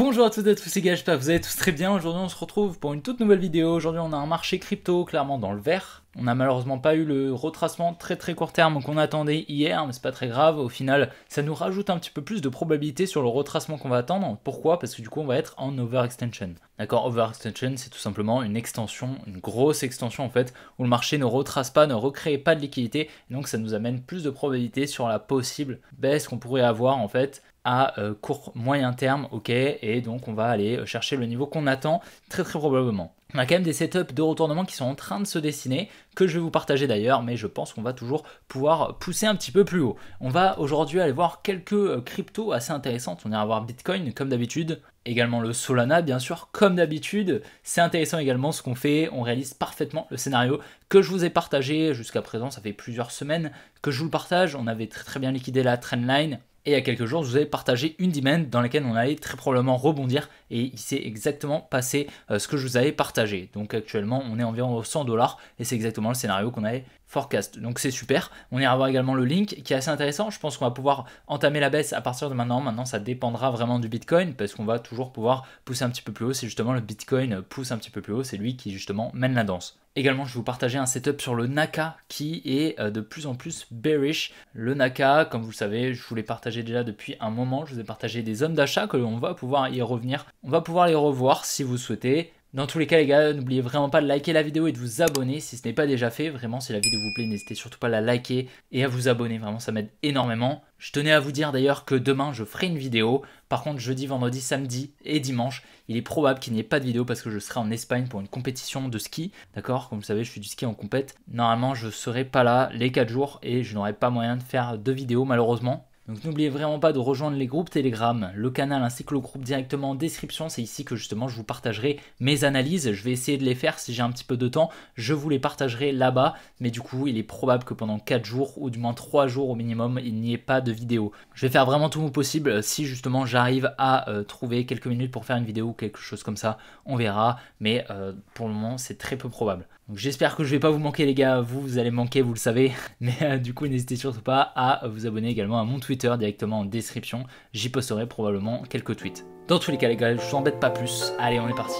Bonjour à toutes et à tous les gars, j'espère que vous allez tous très bien. Aujourd'hui on se retrouve pour une toute nouvelle vidéo. Aujourd'hui on a un marché crypto clairement dans le vert. On n'a malheureusement pas eu le retracement très court terme qu'on attendait hier, mais c'est pas très grave. Au final, ça nous rajoute un petit peu plus de probabilité sur le retracement qu'on va attendre. Pourquoi? Parce que du coup on va être en overextension. D'accord, overextension c'est tout simplement une extension, une grosse extension en fait, où le marché ne retrace pas, ne recrée pas de liquidité. Et donc ça nous amène plus de probabilité sur la possible baisse qu'on pourrait avoir en fait à court moyen terme, ok, et donc on va aller chercher le niveau qu'on attend très probablement. On a quand même des setups de retournement qui sont en train de se dessiner, que je vais vous partager d'ailleurs, mais je pense qu'on va toujours pouvoir pousser un petit peu plus haut. On va aujourd'hui aller voir quelques cryptos assez intéressantes. On ira voir Bitcoin comme d'habitude, également le Solana bien sûr comme d'habitude. C'est intéressant également ce qu'on fait, on réalise parfaitement le scénario que je vous ai partagé jusqu'à présent. Ça fait plusieurs semaines que je vous le partage, on avait très bien liquidé la trendline. Et il y a quelques jours, je vous avais partagé une demand dans laquelle on allait très probablement rebondir et il s'est exactement passé ce que je vous avais partagé. Donc actuellement, on est environ aux 100 $ et c'est exactement le scénario qu'on avait forecast. Donc c'est super. On ira voir également le link qui est assez intéressant. Je pense qu'on va pouvoir entamer la baisse à partir de maintenant. Maintenant, ça dépendra vraiment du Bitcoin parce qu'on va toujours pouvoir pousser un petit peu plus haut. C'est justement le Bitcoin pousse un petit peu plus haut. C'est lui qui justement mène la danse. Également, je vais vous partager un setup sur le Naka qui est de plus en plus bearish. Le Naka, comme vous le savez, je vous l'ai partagé déjà depuis un moment. Je vous ai partagé des zones d'achat que l'on va pouvoir y revenir. On va pouvoir les revoir si vous souhaitez. Dans tous les cas les gars, n'oubliez vraiment pas de liker la vidéo et de vous abonner si ce n'est pas déjà fait. Vraiment, si la vidéo vous plaît, n'hésitez surtout pas à la liker et à vous abonner. Vraiment, ça m'aide énormément. Je tenais à vous dire d'ailleurs que demain, je ferai une vidéo. Par contre, jeudi, vendredi, samedi et dimanche, il est probable qu'il n'y ait pas de vidéo parce que je serai en Espagne pour une compétition de ski. D'accord? Comme vous savez, je fais du ski en compète. Normalement, je ne serai pas là les 4 jours et je n'aurai pas moyen de faire de vidéo malheureusement. Donc n'oubliez vraiment pas de rejoindre les groupes Telegram, le canal ainsi que le groupe directement en description. C'est ici que justement je vous partagerai mes analyses. Je vais essayer de les faire si j'ai un petit peu de temps. Je vous les partagerai là-bas. Mais du coup, il est probable que pendant 4 jours ou du moins 3 jours au minimum, il n'y ait pas de vidéo. Je vais faire vraiment tout mon possible si justement j'arrive à trouver quelques minutes pour faire une vidéo ou quelque chose comme ça. On verra. Mais pour le moment, c'est très peu probable. Donc j'espère que je vais pas vous manquer les gars, vous allez me manquer, vous le savez, mais du coup n'hésitez surtout pas à vous abonner également à mon Twitter directement en description, j'y posterai probablement quelques tweets. Dans tous les cas les gars, je vous embête pas plus, allez on est parti.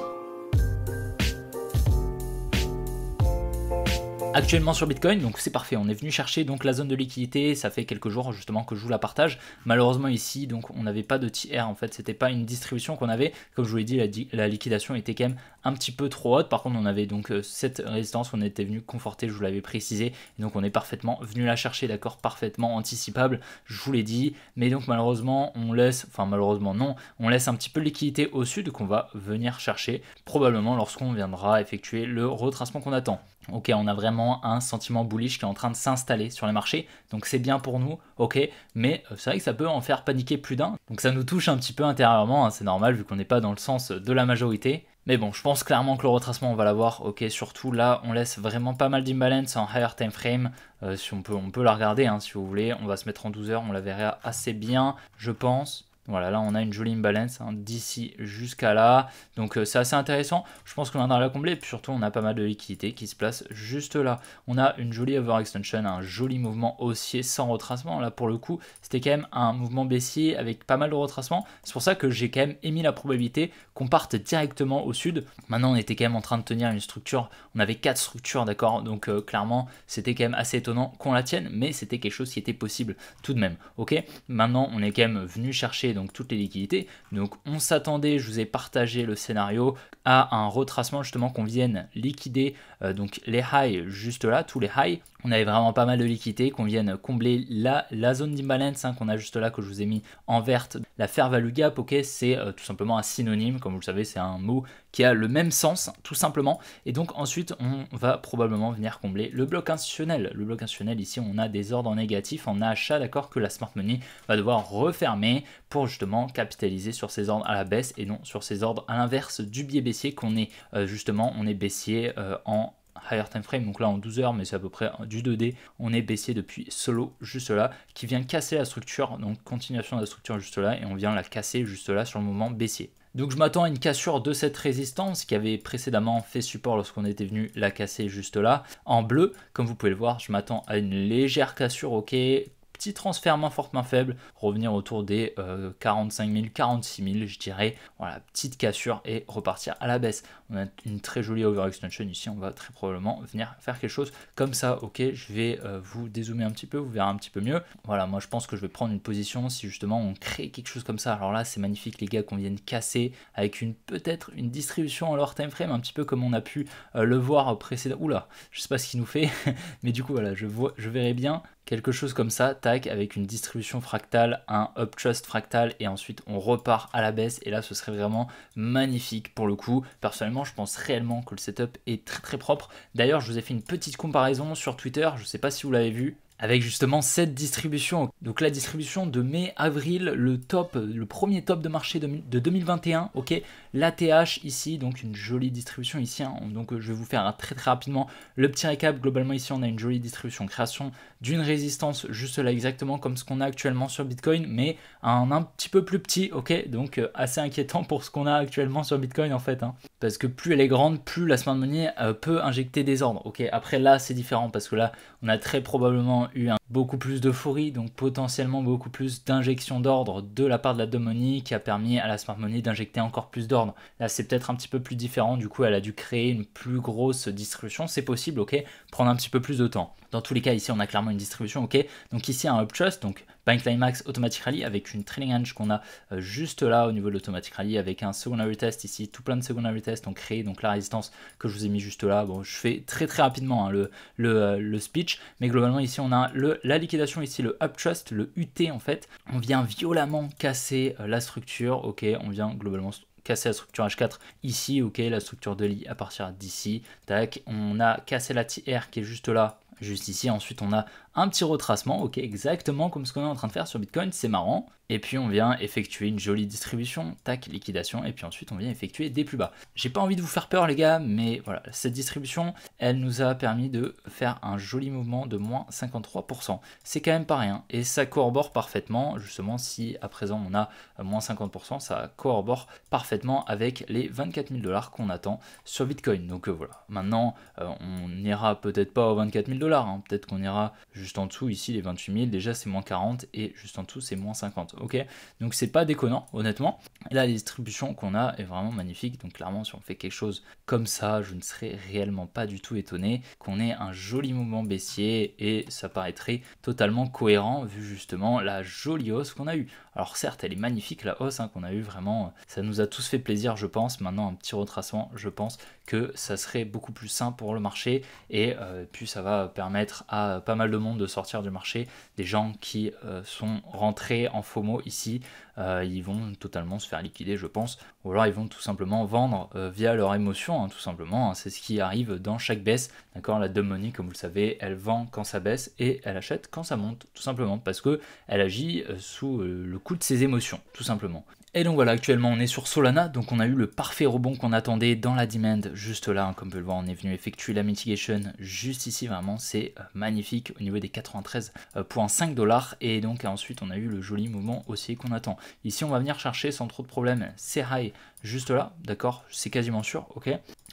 Actuellement sur Bitcoin, donc c'est parfait, on est venu chercher donc la zone de liquidité, ça fait quelques jours justement que je vous la partage. Malheureusement ici, donc on n'avait pas de TR en fait, c'était pas une distribution qu'on avait. Comme je vous l'ai dit, la liquidation était quand même un petit peu trop haute. Par contre, on avait donc cette résistance, on était venu conforter, je vous l'avais précisé. Et donc on est parfaitement venu la chercher, d'accord, parfaitement anticipable, je vous l'ai dit. Mais donc malheureusement, on laisse, enfin malheureusement non, on laisse un petit peu de liquidité au sud qu'on va venir chercher, probablement lorsqu'on viendra effectuer le retracement qu'on attend. Ok, on a vraiment un sentiment bullish qui est en train de s'installer sur les marchés, donc c'est bien pour nous, ok, mais c'est vrai que ça peut en faire paniquer plus d'un, donc ça nous touche un petit peu intérieurement, hein, c'est normal vu qu'on n'est pas dans le sens de la majorité. Mais bon, je pense clairement que le retracement on va l'avoir, ok, surtout là on laisse vraiment pas mal d'imbalance en higher time frame, si on peut la regarder hein, si vous voulez, on va se mettre en 12 heures, on la verra assez bien je pense. Voilà, là on a une jolie imbalance hein, d'ici jusqu'à là, donc c'est assez intéressant, je pense qu'on viendra la combler, et puis surtout on a pas mal de liquidités qui se placent juste là. On a une jolie overextension, un joli mouvement haussier sans retracement, là pour le coup c'était quand même un mouvement baissier avec pas mal de retracement, c'est pour ça que j'ai quand même émis la probabilité qu'on parte directement au sud. Maintenant on était quand même en train de tenir une structure, on avait 4 structures d'accord, donc clairement c'était quand même assez étonnant qu'on la tienne, mais c'était quelque chose qui était possible tout de même, ok. Maintenant on est quand même venu chercher donc toutes les liquidités, donc on s'attendait, je vous ai partagé le scénario à un retracement justement qu'on vienne liquider donc les highs juste là, tous les highs, on avait vraiment pas mal de liquidités, qu'on vienne combler la zone d'imbalance hein, qu'on a juste là que je vous ai mis en verte, la fair value gap, ok, c'est tout simplement un synonyme, comme vous le savez c'est un mot qui a le même sens tout simplement, et donc ensuite on va probablement venir combler le bloc institutionnel. Le bloc institutionnel ici on a des ordres négatifs en achat, d'accord, que la smart money va devoir refermer pour justement capitaliser sur ces ordres à la baisse et non sur ces ordres à l'inverse du biais baissier qu'on est justement, on est baissier en higher time frame, donc là en 12 heures, mais c'est à peu près du 2D, on est baissier depuis solo juste là, qui vient casser la structure, donc continuation de la structure juste là, et on vient la casser juste là sur le mouvement baissier. Donc je m'attends à une cassure de cette résistance qui avait précédemment fait support lorsqu'on était venu la casser juste là. En bleu, comme vous pouvez le voir, je m'attends à une légère cassure, ok, petit transfert main forte main faible, revenir autour des 45 000, 46 000 je dirais, voilà, petite cassure et repartir à la baisse. On a une très jolie overextension ici, on va très probablement venir faire quelque chose comme ça. Ok, je vais vous dézoomer un petit peu, vous verrez un petit peu mieux. Voilà, moi je pense que je vais prendre une position si justement on crée quelque chose comme ça. Alors là c'est magnifique les gars, qu'on vienne casser avec peut-être une distribution en lower time frame, un petit peu comme on a pu le voir précédemment. Oula, je sais pas ce qu'il nous fait, mais du coup voilà, je verrai bien quelque chose comme ça, tac, avec une distribution fractale, un up trust fractal, et ensuite on repart à la baisse, et là ce serait vraiment magnifique pour le coup. Personnellement je pense réellement que le setup est très très propre. D'ailleurs je vous ai fait une petite comparaison sur Twitter, je sais pas si vous l'avez vu, avec justement cette distribution. Donc la distribution de mai-avril, le premier top de marché de 2021, ok, l'ATH ici, donc une jolie distribution ici, hein. Donc je vais vous faire très très rapidement le petit récap. Globalement ici on a une jolie distribution, création d'une résistance juste là exactement comme ce qu'on a actuellement sur Bitcoin, mais un petit peu plus petit, ok, donc assez inquiétant pour ce qu'on a actuellement sur Bitcoin en fait, hein. Parce que plus elle est grande, plus la smart money peut injecter des ordres, ok. Après là c'est différent parce que là on a très probablement eu beaucoup plus d'euphorie, donc potentiellement beaucoup plus d'injection d'ordre de la part de la dumb money qui a permis à la smart money d'injecter encore plus d'ordre. Là c'est peut-être un petit peu plus différent, du coup elle a dû créer une plus grosse distribution, c'est possible, ok, prendre un petit peu plus de temps. Dans tous les cas ici on a clairement une distribution, ok, donc ici un up trust, donc Buy Climax Automatic Rally avec une trailing range qu'on a juste là au niveau de l'Automatic Rally avec un secondary test ici, tout plein de secondary tests ont créé donc la résistance que je vous ai mis juste là. Bon, je fais très très rapidement hein, le speech, mais globalement ici on a la liquidation ici, le up trust, le UT en fait. On vient violemment casser la structure, ok, on vient globalement casser la structure H4 ici, ok, la structure de lit à partir d'ici, tac, on a cassé la TR qui est juste là, juste ici, ensuite on a un petit retracement, ok, exactement comme ce qu'on est en train de faire sur Bitcoin, c'est marrant. Et puis on vient effectuer une jolie distribution, tac, liquidation, et puis ensuite on vient effectuer des plus bas. J'ai pas envie de vous faire peur les gars, mais voilà, cette distribution, elle nous a permis de faire un joli mouvement de moins 53%. C'est quand même pas rien, et ça corrobore parfaitement, justement si à présent on a moins 50%, ça corrobore parfaitement avec les 24 000 $ qu'on attend sur Bitcoin. Donc voilà, maintenant on n'ira peut-être pas aux 24 000 $, hein. Peut-être qu'on ira juste en dessous, ici les 28 000, déjà c'est moins 40, et juste en dessous c'est moins 50. Ok, donc c'est pas déconnant honnêtement. Et là la distribution qu'on a est vraiment magnifique, donc clairement si on fait quelque chose comme ça, je ne serais réellement pas du tout étonné qu'on ait un joli mouvement baissier, et ça paraîtrait totalement cohérent vu justement la jolie hausse qu'on a eue. Alors certes elle est magnifique la hausse hein, qu'on a eue, vraiment ça nous a tous fait plaisir je pense. Maintenant un petit retracement, je pense que ça serait beaucoup plus sain pour le marché, et puis ça va permettre à pas mal de monde de sortir du marché. Des gens qui sont rentrés en FOMO ici, ils vont totalement se faire liquider je pense, ou alors ils vont tout simplement vendre via leur émotion, hein, tout simplement, hein. C'est ce qui arrive dans chaque baisse, d'accord. La dumb money comme vous le savez, elle vend quand ça baisse et elle achète quand ça monte, tout simplement parce que elle agit sous le coup de ses émotions, tout simplement. Et donc voilà, actuellement on est sur Solana, donc on a eu le parfait rebond qu'on attendait dans la demand, juste là, hein, comme vous pouvez le voir, on est venu effectuer la mitigation juste ici, vraiment c'est magnifique au niveau des 93,5 $, et donc ensuite on a eu le joli mouvement haussier qu'on attend. Ici on va venir chercher sans trop de problème ces highs juste là, d'accord, c'est quasiment sûr, ok.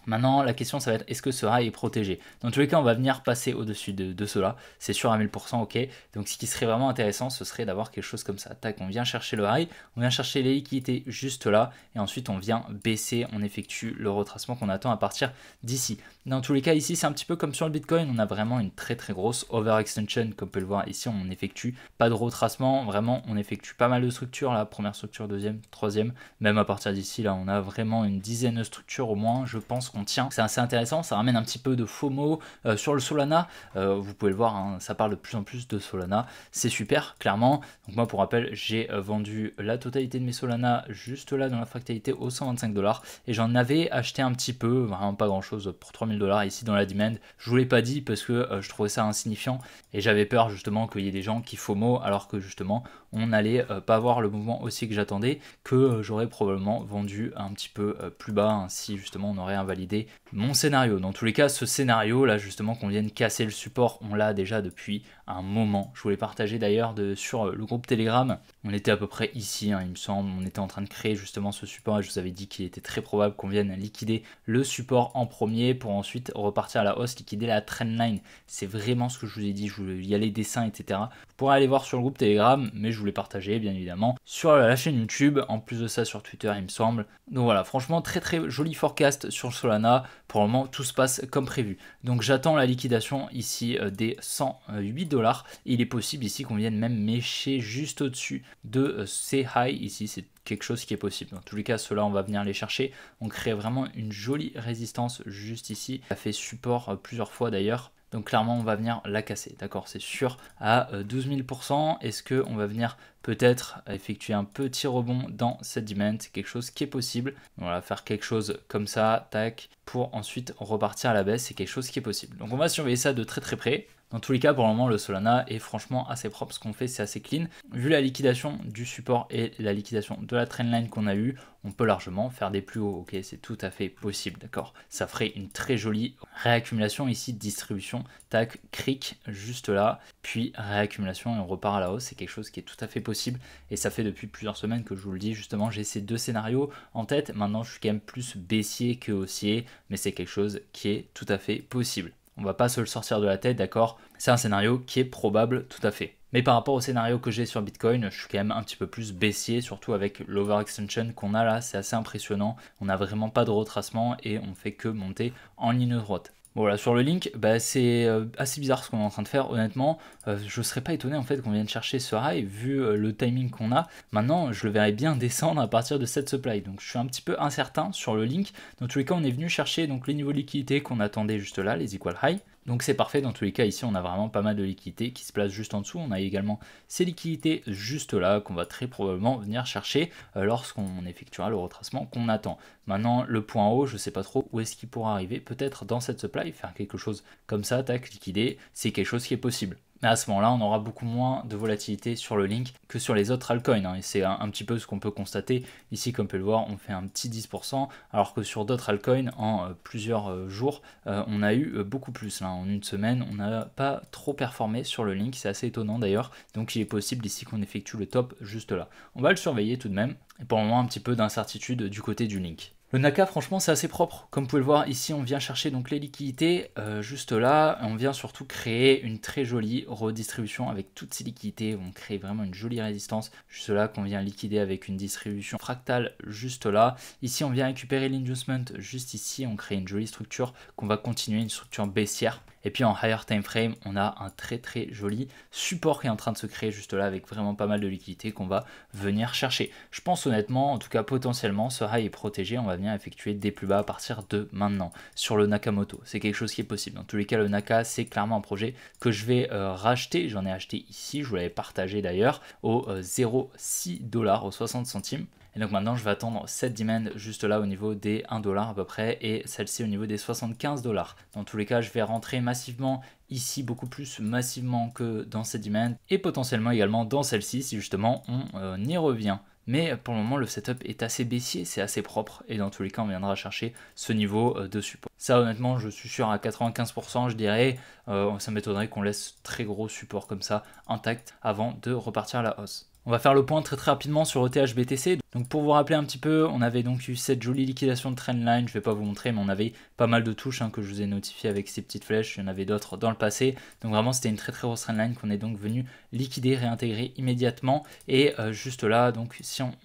Maintenant, la question, ça va être est-ce que ce high est protégé? Dans tous les cas, on va venir passer au-dessus de cela, c'est sûr à 1000%, ok. Donc, ce qui serait vraiment intéressant, ce serait d'avoir quelque chose comme ça. Tac, on vient chercher le high, on vient chercher les liquidités juste là, et ensuite, on vient baisser, on effectue le retracement qu'on attend à partir d'ici. Dans tous les cas, ici, c'est un petit peu comme sur le Bitcoin, on a vraiment une très très grosse overextension, comme vous pouvez le voir. Ici, on n'effectue pas de retracement, vraiment, on effectue pas mal de structures, là, première structure, deuxième, troisième, même à partir d'ici, là, on a vraiment une dizaine de structures au moins, je pense qu'on tient. C'est assez intéressant, ça ramène un petit peu de FOMO sur le Solana, vous pouvez le voir, hein, ça parle de plus en plus de Solana, c'est super, clairement. Donc moi, pour rappel, j'ai vendu la totalité de mes Solana juste là dans la fractalité aux 125 $, et j'en avais acheté un petit peu, vraiment pas grand chose, pour 3000 $ ici dans la demand. Je vous l'ai pas dit parce que je trouvais ça insignifiant, et j'avais peur justement qu'il y ait des gens qui FOMO, alors que justement on n'allait pas avoir le mouvement aussi que j'attendais, que j'aurais probablement vendu un petit peu plus bas, hein, si justement on aurait invalidé mon scénario. Dans tous les cas, ce scénario là justement qu'on vienne casser le support, on l'a déjà depuis un moment. Je voulais partager d'ailleurs sur le groupe Telegram, On était à peu près ici, hein, il me semble. On était en train de créer justement ce support et je vous avais dit qu'il était très probable qu'on vienne liquider le support en premier pour ensuite repartir à la hausse, liquider la trendline. C'est vraiment ce que je vous ai dit. Il y a les dessins, etc. Vous pourrez aller voir sur le groupe Telegram, mais je vous l'ai partagé bien évidemment sur la chaîne YouTube. En plus de ça, sur Twitter, il me semble. Donc voilà, franchement, très très joli forecast sur Solana. Pour le moment, tout se passe comme prévu. Donc j'attends la liquidation ici des 108 $. Il est possible ici qu'on vienne même mécher juste au-dessus de ces highs ici. C'est quelque chose qui est possible. Dans tous les cas, ceux-là, on va venir les chercher. On crée vraiment une jolie résistance juste ici. Ça fait support plusieurs fois d'ailleurs. Donc clairement, on va venir la casser, d'accord, c'est sûr, à 12 000%. Est-ce qu'on va venir peut-être effectuer un petit rebond dans cette demand? C'est quelque chose qui est possible. Voilà, faire quelque chose comme ça, tac, pour ensuite repartir à la baisse, c'est quelque chose qui est possible. Donc on va surveiller ça de très très près. Dans tous les cas, pour le moment, le Solana est franchement assez propre. Ce qu'on fait, c'est assez clean. Vu la liquidation du support et la liquidation de la trendline qu'on a eu, on peut largement faire des plus hauts. Ok, c'est tout à fait possible, d'accord. Ça ferait une très jolie réaccumulation ici, distribution, tac, cric, juste là, puis réaccumulation et on repart à la hausse. C'est quelque chose qui est tout à fait possible et ça fait depuis plusieurs semaines que je vous le dis. Justement, j'ai ces deux scénarios en tête. Maintenant, je suis quand même plus baissier que haussier, mais c'est quelque chose qui est tout à fait possible. On va pas se le sortir de la tête, d'accord? C'est un scénario qui est probable tout à fait. Mais par rapport au scénario que j'ai sur Bitcoin, je suis quand même un petit peu plus baissier, surtout avec l'overextension qu'on a là, c'est assez impressionnant. On n'a vraiment pas de retracement et on fait que monter en ligne droite. Voilà, sur le link, c'est assez bizarre ce qu'on est en train de faire, honnêtement. Je ne serais pas étonné en fait qu'on vienne chercher ce high vu le timing qu'on a. Maintenant, je le verrais bien descendre à partir de cette supply. Donc je suis un petit peu incertain sur le link. Dans tous les cas, on est venu chercher donc les niveaux de liquidité qu'on attendait juste là, les equal high. Donc c'est parfait, dans tous les cas ici on a vraiment pas mal de liquidités qui se placent juste en dessous. On a également ces liquidités juste là qu'on va très probablement venir chercher lorsqu'on effectuera le retracement qu'on attend. Maintenant le point haut, je ne sais pas trop où est-ce qu'il pourra arriver, peut-être dans cette supply, faire quelque chose comme ça, tac, liquider, c'est quelque chose qui est possible. Mais à ce moment-là, on aura beaucoup moins de volatilité sur le link que sur les autres altcoins. Et c'est un petit peu ce qu'on peut constater. Ici, comme on peut le voir, on fait un petit 10%, alors que sur d'autres altcoins, en plusieurs jours, on a eu beaucoup plus. Là, en une semaine, on n'a pas trop performé sur le link. C'est assez étonnant d'ailleurs. Donc il est possible ici qu'on effectue le top juste là. On va le surveiller tout de même. Et pour le moment, un petit peu d'incertitude du côté du link. Le Naka, franchement, c'est assez propre. Comme vous pouvez le voir, ici, on vient chercher donc les liquidités juste là. On vient surtout créer une très jolie redistribution avec toutes ces liquidités. On crée vraiment une jolie résistance juste là qu'on vient liquider avec une distribution fractale juste là. Ici, on vient récupérer l'inducement juste ici. On crée une jolie structure qu'on va continuer, une structure baissière. Et puis en higher time frame, on a un très très joli support qui est en train de se créer juste là avec vraiment pas mal de liquidités qu'on va venir chercher. Je pense honnêtement, en tout cas potentiellement, ce high est protégé. On va venir effectuer des plus bas à partir de maintenant sur le Nakamoto. C'est quelque chose qui est possible. Dans tous les cas, le Naka, c'est clairement un projet que je vais racheter. J'en ai acheté ici, je vous l'avais partagé d'ailleurs, au 0,6 $, aux 60 centimes. Et donc maintenant, je vais attendre cette demand juste là au niveau des 1 $ à peu près et celle-ci au niveau des 75 $. Dans tous les cas, je vais rentrer massivement ici, beaucoup plus massivement que dans cette demand et potentiellement également dans celle-ci si justement on y revient. Mais pour le moment, le setup est assez baissier, c'est assez propre et dans tous les cas, on viendra chercher ce niveau de support. Ça, honnêtement, je suis sûr à 95%, je dirais, ça m'étonnerait qu'on laisse très gros support comme ça intact avant de repartir à la hausse. On va faire le point très rapidement sur ETH-BTC. Donc pour vous rappeler un petit peu, on avait donc eu cette jolie liquidation de trendline, je ne vais pas vous montrer, mais on avait pas mal de touches que je vous ai notifiées avec ces petites flèches, il y en avait d'autres dans le passé. Donc vraiment c'était une très très grosse trendline qu'on est donc venu liquider, réintégrer immédiatement. Et juste là, donc si on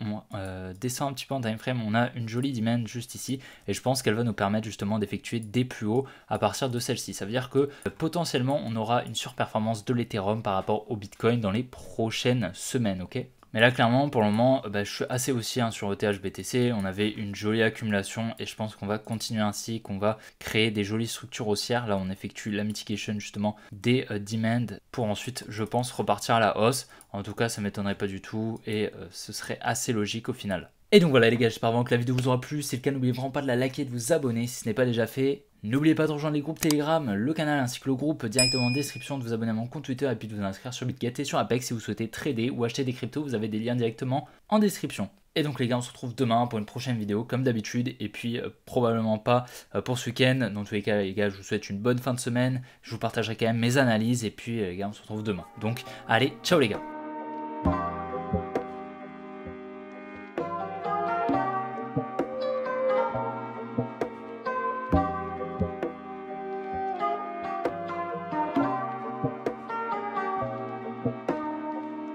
descend un petit peu en time frame, on a une jolie demand juste ici. Et je pense qu'elle va nous permettre justement d'effectuer des plus hauts à partir de celle-ci. Ça veut dire que potentiellement on aura une surperformance de l'Ethereum par rapport au Bitcoin dans les prochaines semaines. Okay. Mais là clairement pour le moment je suis assez haussier sur ETH-BTC, on avait une jolie accumulation et je pense qu'on va continuer ainsi, qu'on va créer des jolies structures haussières. Là on effectue la mitigation justement des demands pour ensuite je pense repartir à la hausse. En tout cas ça m'étonnerait pas du tout et ce serait assez logique au final. Et donc voilà les gars, j'espère vraiment que la vidéo vous aura plu. Si c'est le cas, n'oubliez vraiment pas de la liker et de vous abonner si ce n'est pas déjà fait. N'oubliez pas de rejoindre les groupes Telegram, le canal ainsi que le groupe directement en description, de vous abonner à mon compte Twitter et puis de vous inscrire sur BitGet et sur Apex si vous souhaitez trader ou acheter des cryptos. Vous avez des liens directement en description. Et donc les gars, on se retrouve demain pour une prochaine vidéo comme d'habitude et puis probablement pas pour ce week-end. Dans tous les cas les gars, je vous souhaite une bonne fin de semaine. Je vous partagerai quand même mes analyses et puis les gars, on se retrouve demain. Donc allez, ciao les gars.